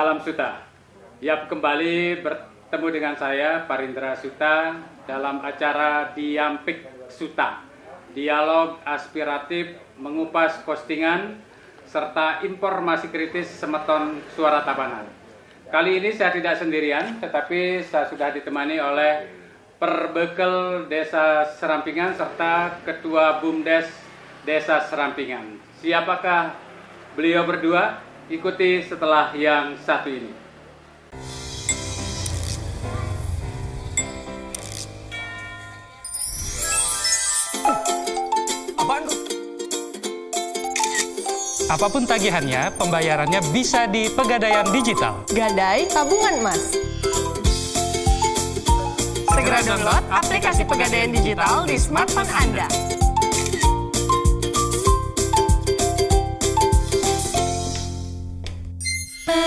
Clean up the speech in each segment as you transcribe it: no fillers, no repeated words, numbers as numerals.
Salam Suta. Ya, kembali bertemu dengan saya Parindra Suta dalam acara Diampik Suta, dialog aspiratif mengupas postingan serta informasi kritis Semeton Suara Tabanan. Kali ini saya tidak sendirian, tetapi saya sudah ditemani oleh Perbekel Desa Serampingan serta Ketua BUMDes Desa Serampingan. Siapakah beliau berdua? Ikuti setelah yang satu ini. Apaan kok? Apapun tagihannya, pembayarannya bisa di Pegadaian Digital. Gadai tabungan emas. Segera download aplikasi Pegadaian Digital di smartphone Anda.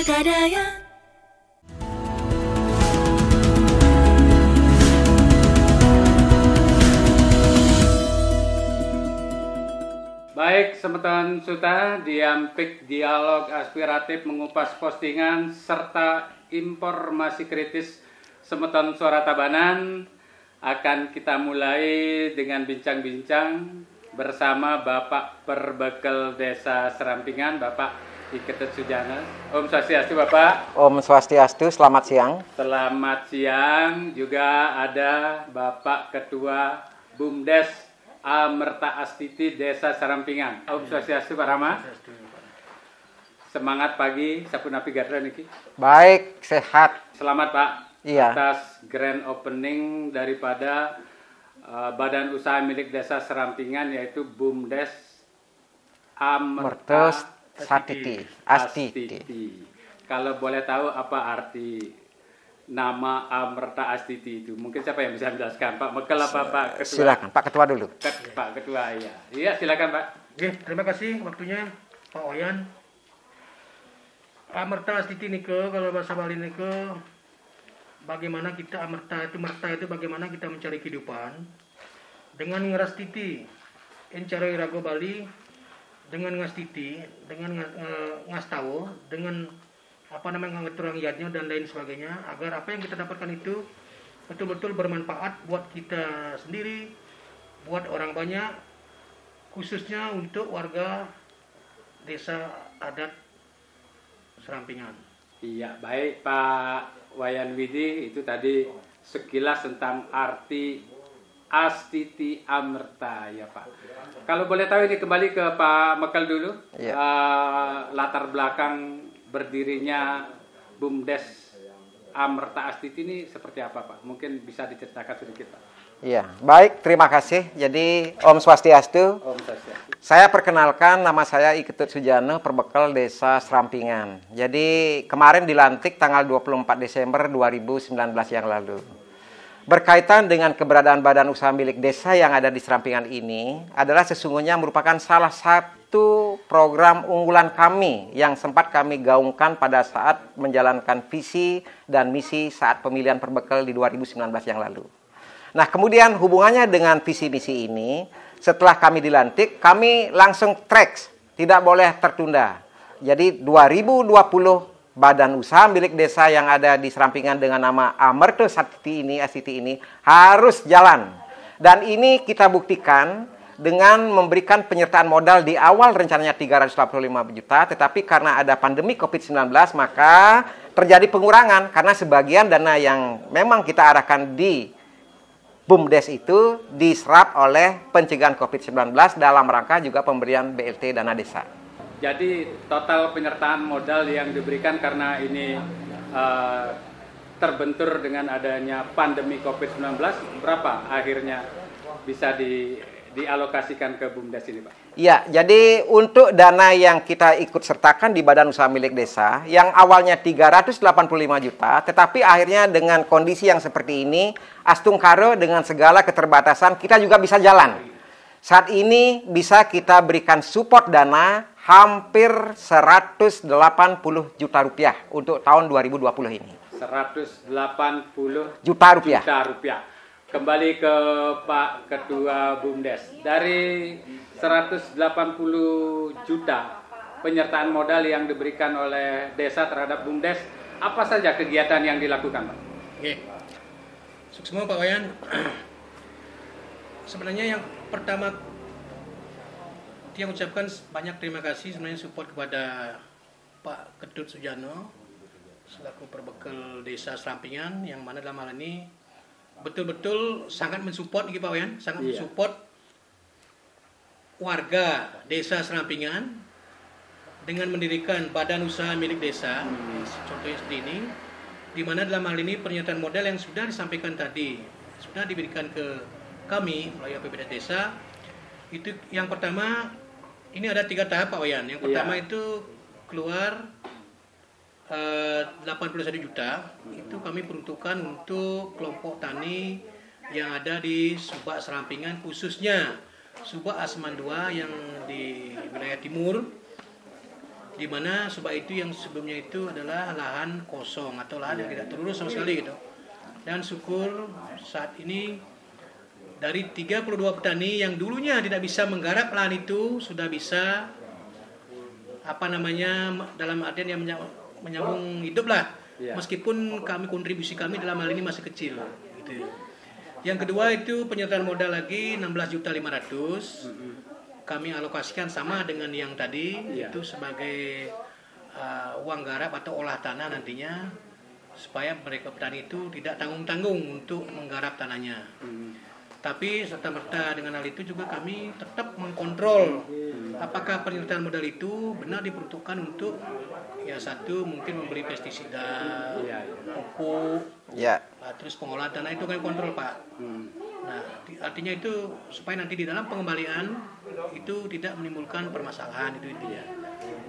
Pegadaian. Baik, Semeton Suta, Diampik dialog aspiratif mengupas postingan serta informasi kritis Semeton Suara Tabanan akan kita mulai dengan bincang-bincang bersama Bapak Perbekel Desa Serampingan, Bapak Iketut Sujana. Om Swastiastu, Bapak. Om Swastiastu, selamat siang. Selamat siang. Juga ada Bapak Ketua BUMDes Amerta Astiti Desa Serampingan. Om Swastiastu, Pak Rama. Semangat pagi, Sapunapi Gadra niki. Baik, sehat. Selamat Pak. Iya. Atas grand opening daripada badan usaha milik Desa Serampingan, yaitu BUMDes Amerta Astiti. Kalau boleh tahu apa arti nama Amerta Astiti itu? Mungkin siapa yang bisa menjelaskan? Pak Mekel apa Pak Ketua? Silakan, Pak Ketua dulu. Pak Ketua, iya. Iya, silakan Pak. Oke, terima kasih waktunya Pak Oyan. Amerta Astiti nike, kalau bahasa Bali nike, bagaimana kita merta itu bagaimana kita mencari kehidupan dengan ngerastiti, encari rago Bali, dengan ngastiti, dengan ngastawo, dengan ngaturang yadnya dan lain sebagainya, agar apa yang kita dapatkan itu betul-betul bermanfaat buat kita sendiri, buat orang banyak, khususnya untuk warga desa adat Serampingan. Iya, baik Pak Wayan Widi, itu tadi sekilas tentang arti Astiti Amerta, ya Pak. Kalau boleh tahu ini kembali ke Pak Mekel dulu, ya. Latar belakang berdirinya BUMDes Amerta Astiti ini seperti apa Pak? Mungkin bisa diceritakan sedikit Pak. Iya, baik, terima kasih. Jadi Om Swastiastu. Om Swastiastu. Saya perkenalkan, nama saya Iketut Sujana, Perbekel Desa Serampingan. Jadi kemarin dilantik tanggal 24 Desember 2019 yang lalu. Berkaitan dengan keberadaan badan usaha milik desa yang ada di Serampingan ini adalah sesungguhnya merupakan salah satu program unggulan kami yang sempat kami gaungkan pada saat menjalankan visi dan misi saat pemilihan Perbekel di 2019 yang lalu. Nah, kemudian hubungannya dengan visi misi ini, setelah kami dilantik, kami langsung tracks, tidak boleh tertunda. Jadi 2020 badan usaha milik desa yang ada di Serampingan dengan nama Amerta Astiti ini harus jalan. Dan ini kita buktikan dengan memberikan penyertaan modal di awal rencananya 385 juta, tetapi karena ada pandemi COVID-19 maka terjadi pengurangan karena sebagian dana yang memang kita arahkan di BUMDes itu diserap oleh pencegahan COVID-19 dalam rangka juga pemberian BLT dana desa. Jadi total penyertaan modal yang diberikan karena ini terbentur dengan adanya pandemi COVID-19, berapa akhirnya bisa dialokasikan ke BUMDes ini Pak? Iya, jadi untuk dana yang kita ikut sertakan di badan usaha milik desa, yang awalnya 385 juta, tetapi akhirnya dengan kondisi yang seperti ini, Astung Karo dengan segala keterbatasan, kita juga bisa jalan. Saat ini bisa kita berikan support dana hampir 180 juta rupiah untuk tahun 2020 ini. 180 juta rupiah. Kembali ke Pak Ketua BUMDes. Dari 180 juta penyertaan modal yang diberikan oleh desa terhadap BUMDes, apa saja kegiatan yang dilakukan, Pak? Oke. Sukses Pak Wayan. Sebenarnya yang pertama dia ucapkan banyak terima kasih sebenarnya support kepada Pak Ketut Sujano selaku perbekal desa Serampingan, yang mana dalam hal ini betul-betul sangat mensupport Pak Wayan, sangat mensupport warga desa Serampingan dengan mendirikan badan usaha milik desa, contohnya seperti ini, di mana dalam hal ini pernyataan modal yang sudah disampaikan tadi sudah diberikan ke kami melalui APBD desa. Itu yang pertama, ini ada 3 tahap Pak Wayan. Yang pertama itu keluar 81 juta, itu kami peruntukkan untuk kelompok tani yang ada di Subak Serampingan, khususnya Subak Asman 2 yang di wilayah timur, di mana Subak itu yang sebelumnya itu adalah lahan kosong atau lahan yang tidak terurus sama sekali gitu. Dan syukur saat ini dari 32 petani yang dulunya tidak bisa menggarap lahan itu sudah bisa dalam artian yang menyambung hidup lah. Meskipun kontribusi kami dalam hal ini masih kecil gitu. Yang kedua itu penyertaan modal lagi 16.500.000. Kami alokasikan sama dengan yang tadi, itu sebagai uang garap atau olah tanah nantinya, supaya mereka petani itu tidak tanggung-tanggung untuk menggarap tanahnya. Tapi serta-merta dengan hal itu juga kami tetap mengkontrol apakah penyertaan modal itu benar diperuntukkan untuk satu mungkin membeli pestisida, pupuk, terus pengolahan tanah itu kami kontrol Pak. Nah, artinya itu supaya nanti di dalam pengembalian itu tidak menimbulkan permasalahan, itu intinya.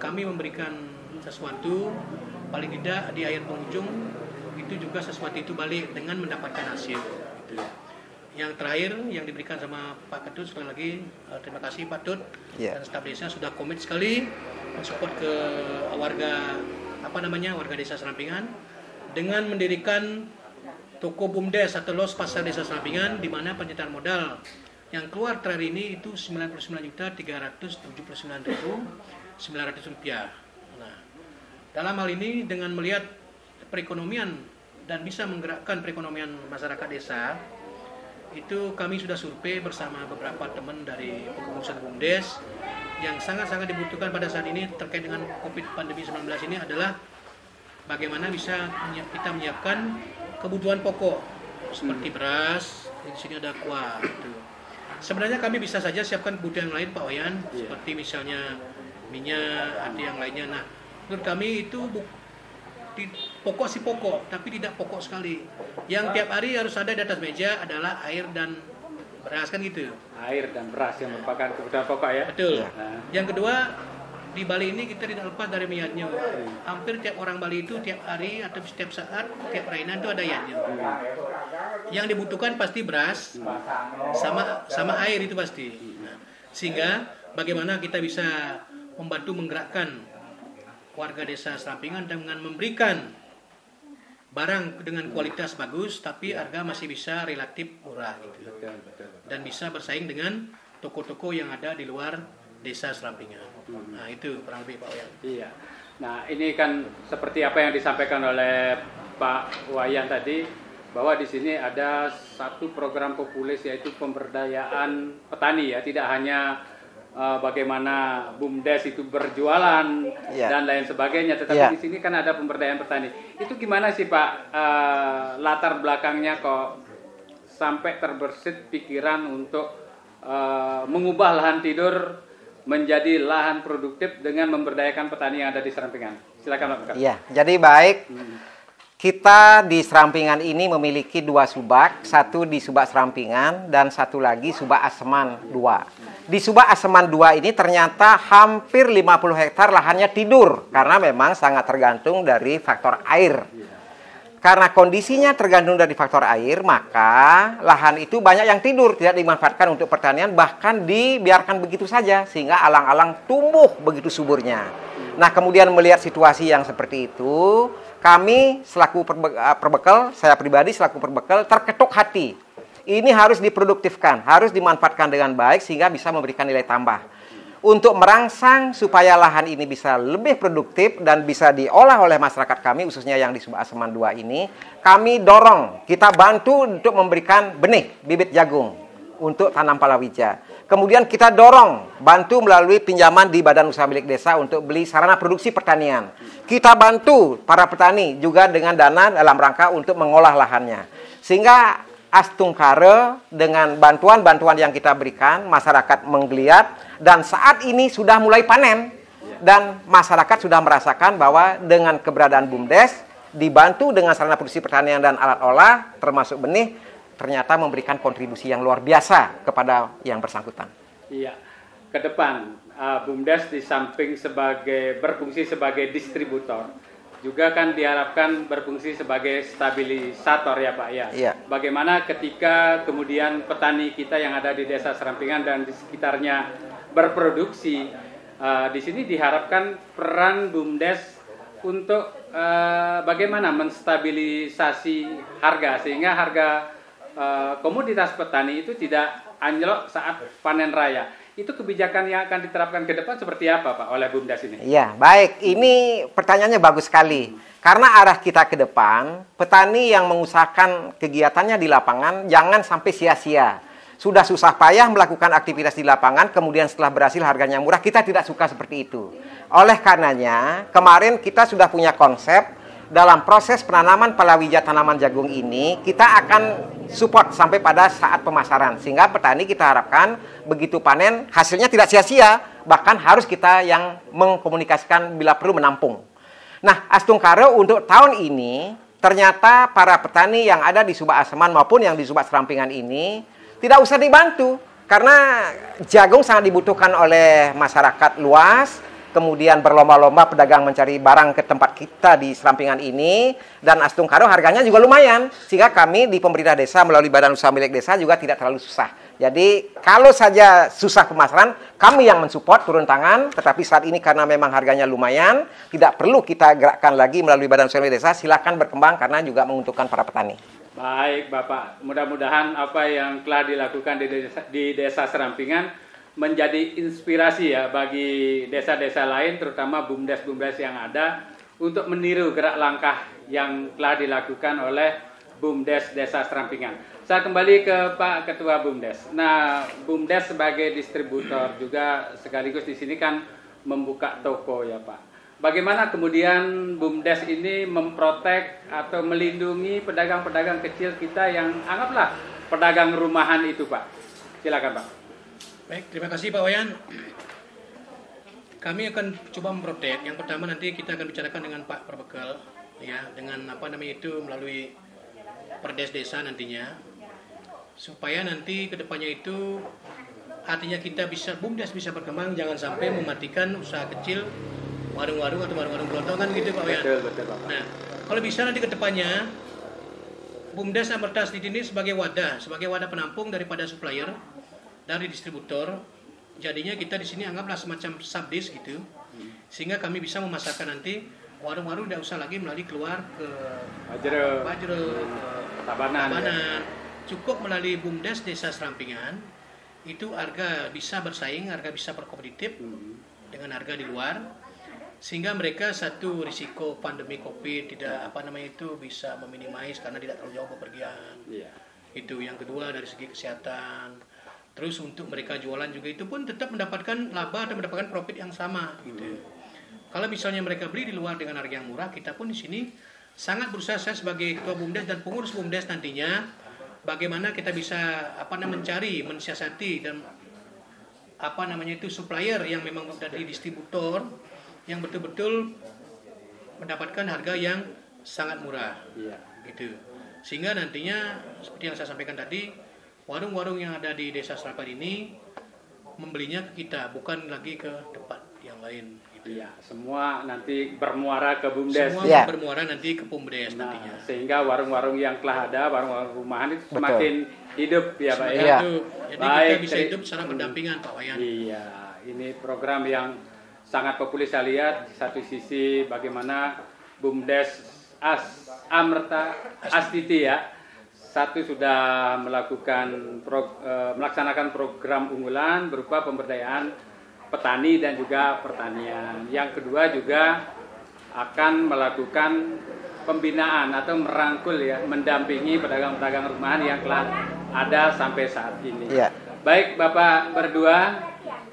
Kami memberikan sesuatu, paling tidak di akhir penghujung itu juga sesuatu itu balik dengan mendapatkan hasil. Gitu. Yang terakhir yang diberikan sama Pak Ketut, sekali lagi terima kasih Pak Tut dan staf desa sudah komit sekali mensupport ke warga warga desa Serampingan dengan mendirikan toko BUMDes atau los pasar desa Serampingan, di mana penyertaan modal yang keluar terakhir ini itu 99.379.900 rupiah. Nah, dalam hal ini dengan melihat perekonomian dan bisa menggerakkan perekonomian masyarakat desa, itu kami sudah survei bersama beberapa teman dari pengurusan BUMDes yang sangat-sangat dibutuhkan pada saat ini terkait dengan COVID-19 ini adalah bagaimana bisa kita menyiapkan kebutuhan pokok seperti beras, di sini ada kuah. Gitu. Sebenarnya kami bisa saja siapkan kebutuhan yang lain Pak Wayan, seperti misalnya minyak, ada yang lainnya. Nah, menurut kami itu pokok sih pokok, tapi tidak pokok sekali. Yang tiap hari harus ada di atas meja adalah air dan beras, kan gitu. Air dan beras yang merupakan kebutuhan pokok ya. Betul. Nah. Yang kedua, di Bali ini kita tidak lepas dari minyaknya. Hampir tiap orang Bali itu tiap hari atau setiap saat, tiap rainan itu ada minyaknya. Yang dibutuhkan pasti beras sama air itu pasti. Nah, sehingga bagaimana kita bisa membantu menggerakkan warga desa Serampingan dengan memberikan barang dengan kualitas bagus, tapi harga masih bisa relatif murah gitu. Dan bisa bersaing dengan toko-toko yang ada di luar desa Serampingan. Nah, itu kurang lebih Pak Wayan. Iya. Nah, ini kan seperti apa yang disampaikan oleh Pak Wayan tadi, bahwa di sini ada satu program populis, yaitu pemberdayaan petani ya, tidak hanya bagaimana BUMDes itu berjualan dan lain sebagainya, tetapi di sini kan ada pemberdayaan petani. Itu gimana sih Pak latar belakangnya kok sampai terbersit pikiran untuk mengubah lahan tidur menjadi lahan produktif dengan memberdayakan petani yang ada di Serampingan? Silakan Pak. Iya, jadi baik. Kita di Serampingan ini memiliki 2 subak, satu di Subak Serampingan dan satu lagi Subak Aseman 2. Di Subak Aseman 2 ini ternyata hampir 50 hektar lahannya tidur, karena memang sangat tergantung dari faktor air. Karena kondisinya tergantung dari faktor air, maka lahan itu banyak yang tidur, tidak dimanfaatkan untuk pertanian, bahkan dibiarkan begitu saja, sehingga alang-alang tumbuh begitu suburnya. Nah, kemudian melihat situasi yang seperti itu, kami selaku perbekal, saya pribadi selaku perbekal terketuk hati. Ini harus diproduktifkan, harus dimanfaatkan dengan baik sehingga bisa memberikan nilai tambah. untuk merangsang supaya lahan ini bisa lebih produktif dan bisa diolah oleh masyarakat kami, khususnya yang di Subak Asaman 2 ini, kami dorong, kita bantu untuk memberikan benih, bibit jagung untuk tanam palawija. Kemudian kita dorong, bantu melalui pinjaman di Badan Usaha Milik Desa untuk beli sarana produksi pertanian. Kita bantu para petani juga dengan dana dalam rangka untuk mengolah lahannya. Sehingga Astungkare dengan bantuan-bantuan yang kita berikan, masyarakat menggeliat dan saat ini sudah mulai panen. Dan masyarakat sudah merasakan bahwa dengan keberadaan BUMDes, dibantu dengan sarana produksi pertanian dan alat olah, termasuk benih, ternyata memberikan kontribusi yang luar biasa kepada yang bersangkutan. Iya, ke depan BUMDes di samping berfungsi sebagai distributor, juga kan diharapkan berfungsi sebagai stabilisator ya Pak ya. Iya. Bagaimana ketika kemudian petani kita yang ada di Desa Serampingan dan di sekitarnya berproduksi, di sini diharapkan peran BUMDes untuk bagaimana menstabilisasi harga sehingga harga komoditas petani itu tidak anjlok saat panen raya. Itu kebijakan yang akan diterapkan ke depan seperti apa Pak oleh BUMDes ini? Iya, baik. Ini pertanyaannya bagus sekali. Karena arah kita ke depan, petani yang mengusahakan kegiatannya di lapangan jangan sampai sia-sia. Sudah susah payah melakukan aktivitas di lapangan, kemudian setelah berhasil harganya murah, kita tidak suka seperti itu. Oleh karenanya, kemarin kita sudah punya konsep dalam proses penanaman palawija tanaman jagung ini, kita akan support sampai pada saat pemasaran. Sehingga petani kita harapkan begitu panen, hasilnya tidak sia-sia, bahkan harus kita yang mengkomunikasikan bila perlu menampung. Nah, Astungkare untuk tahun ini, ternyata para petani yang ada di Subak Asaman maupun yang di Subak Serampingan ini, tidak usah dibantu. Karena jagung sangat dibutuhkan oleh masyarakat luas. Kemudian berlomba-lomba pedagang mencari barang ke tempat kita di Serampingan ini. Dan Astungkare harganya juga lumayan. Sehingga kami di pemerintah desa melalui Badan Usaha Milik Desa juga tidak terlalu susah. Jadi kalau saja susah pemasaran, kami yang mensupport turun tangan. Tetapi saat ini karena memang harganya lumayan, tidak perlu kita gerakkan lagi melalui Badan Usaha Milik Desa. Silakan berkembang karena juga menguntungkan para petani. Baik Bapak, mudah-mudahan apa yang telah dilakukan di desa Serampingan menjadi inspirasi ya bagi desa-desa lain, terutama BUMDes-BUMDes yang ada untuk meniru gerak langkah yang telah dilakukan oleh BUMDes Desa Serampingan. Saya kembali ke Pak Ketua BUMDes. Nah, BUMDes sebagai distributor juga sekaligus di sini kan membuka toko ya Pak. Bagaimana kemudian BUMDes ini memprotek atau melindungi pedagang-pedagang kecil kita yang anggaplah pedagang rumahan itu Pak? Silakan Pak. Baik, terima kasih Pak Wayan. Kami akan coba memprotek. Yang pertama nanti kita akan bicarakan dengan Pak Perbekal, ya, dengan melalui Perdes Desa nantinya, supaya nanti kedepannya itu artinya BUMDes bisa berkembang, jangan sampai mematikan usaha kecil warung-warung atau warung-warung kelontong kan gitu Pak Wayan. Betul Pak. Nah, kalau bisa nanti kedepannya BUMDes Amerta Stiti ini sebagai wadah penampung daripada supplier dari distributor. Jadinya kita di sini anggaplah semacam subdis gitu, sehingga kami bisa memasarkan nanti warung-warung tidak usah lagi melalui keluar ke Bajre, Tabanan. Cukup melalui BUMDes Desa Serampingan, itu harga bisa bersaing, harga bisa berkompetitif dengan harga di luar, sehingga mereka satu risiko pandemi COVID tidak bisa meminimais karena tidak terlalu jauh bepergian. Itu yang kedua dari segi kesehatan. Terus untuk mereka jualan juga itu pun tetap mendapatkan laba atau mendapatkan profit yang sama gitu. Kalau misalnya mereka beli di luar dengan harga yang murah, kita pun di sini sangat berusaha, saya sebagai ketua BUMDes dan pengurus BUMDes nantinya, bagaimana kita bisa mencari, mensiasati dan supplier yang memang dari distributor yang betul-betul mendapatkan harga yang sangat murah. Gitu. Sehingga nantinya seperti yang saya sampaikan tadi, warung-warung yang ada di Desa Serampingan ini membelinya ke kita, bukan lagi ke tempat yang lain. Gitu. Iya, semua nanti bermuara ke BUMDes. Semua bermuara nanti ke BUMDes nantinya. Sehingga warung-warung yang telah ada, warung-warung rumahan itu semakin hidup ya Pak ya. Hidup. Jadi kita bisa hidup secara pendampingan Pak Wayan. Iya, ini program yang sangat populer saya lihat. Di satu sisi bagaimana BUMDes Amerta Astiti ya. Satu sudah melaksanakan program unggulan berupa pemberdayaan petani dan juga pertanian. Yang kedua juga akan melakukan pembinaan atau merangkul ya, mendampingi pedagang-pedagang rumahan yang telah ada sampai saat ini. Ya. Baik Bapak berdua,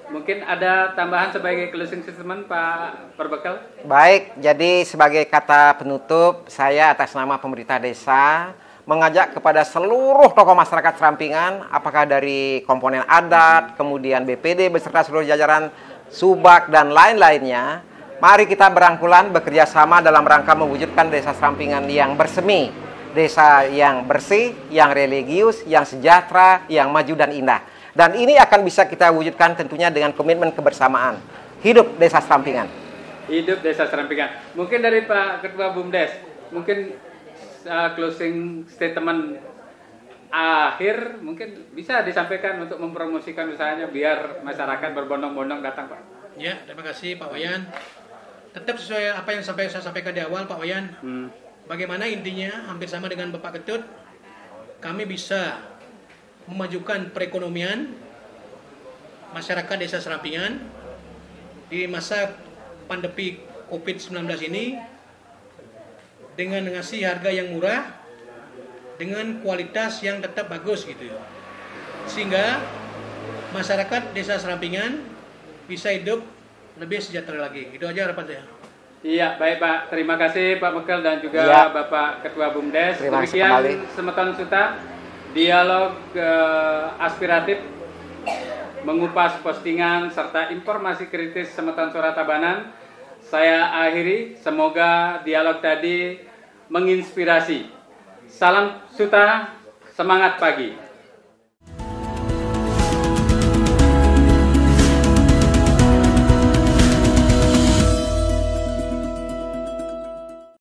mungkin ada tambahan sebagai closing statement Pak Perbekal? Baik, jadi sebagai kata penutup, saya atas nama pemerintah desa mengajak kepada seluruh tokoh masyarakat Serampingan, apakah dari komponen adat, kemudian BPD beserta seluruh jajaran Subak dan lain-lainnya, mari kita berangkulan bekerja sama dalam rangka mewujudkan desa Serampingan yang bersemi, desa yang bersih, yang religius, yang sejahtera, yang maju dan indah. Dan ini akan bisa kita wujudkan tentunya dengan komitmen kebersamaan. Hidup desa Serampingan. Hidup desa Serampingan. Mungkin dari Pak Ketua BUMDes, mungkin closing statement akhir mungkin bisa disampaikan untuk mempromosikan usahanya biar masyarakat berbondong-bondong datang, Pak. Ya, terima kasih Pak Wayan. Tetap sesuai apa yang saya sampaikan di awal Pak Wayan. Bagaimana intinya hampir sama dengan Bapak Ketut, kami bisa memajukan perekonomian masyarakat desa Serampingan di masa pandemi COVID-19 ini dengan ngasih harga yang murah dengan kualitas yang tetap bagus gitu ya. Sehingga masyarakat desa Serampingan bisa hidup lebih sejahtera lagi. Itu aja harapan saya. Iya, baik Pak. Terima kasih Pak Bekel dan juga Ya. Bapak Ketua BUMDes. Terima kasih Demikian kembali. Semeton Suta, dialog aspiratif mengupas postingan serta informasi kritis Semeton Surat Tabanan. Saya akhiri, semoga dialog tadi menginspirasi. Salam Suta, semangat pagi.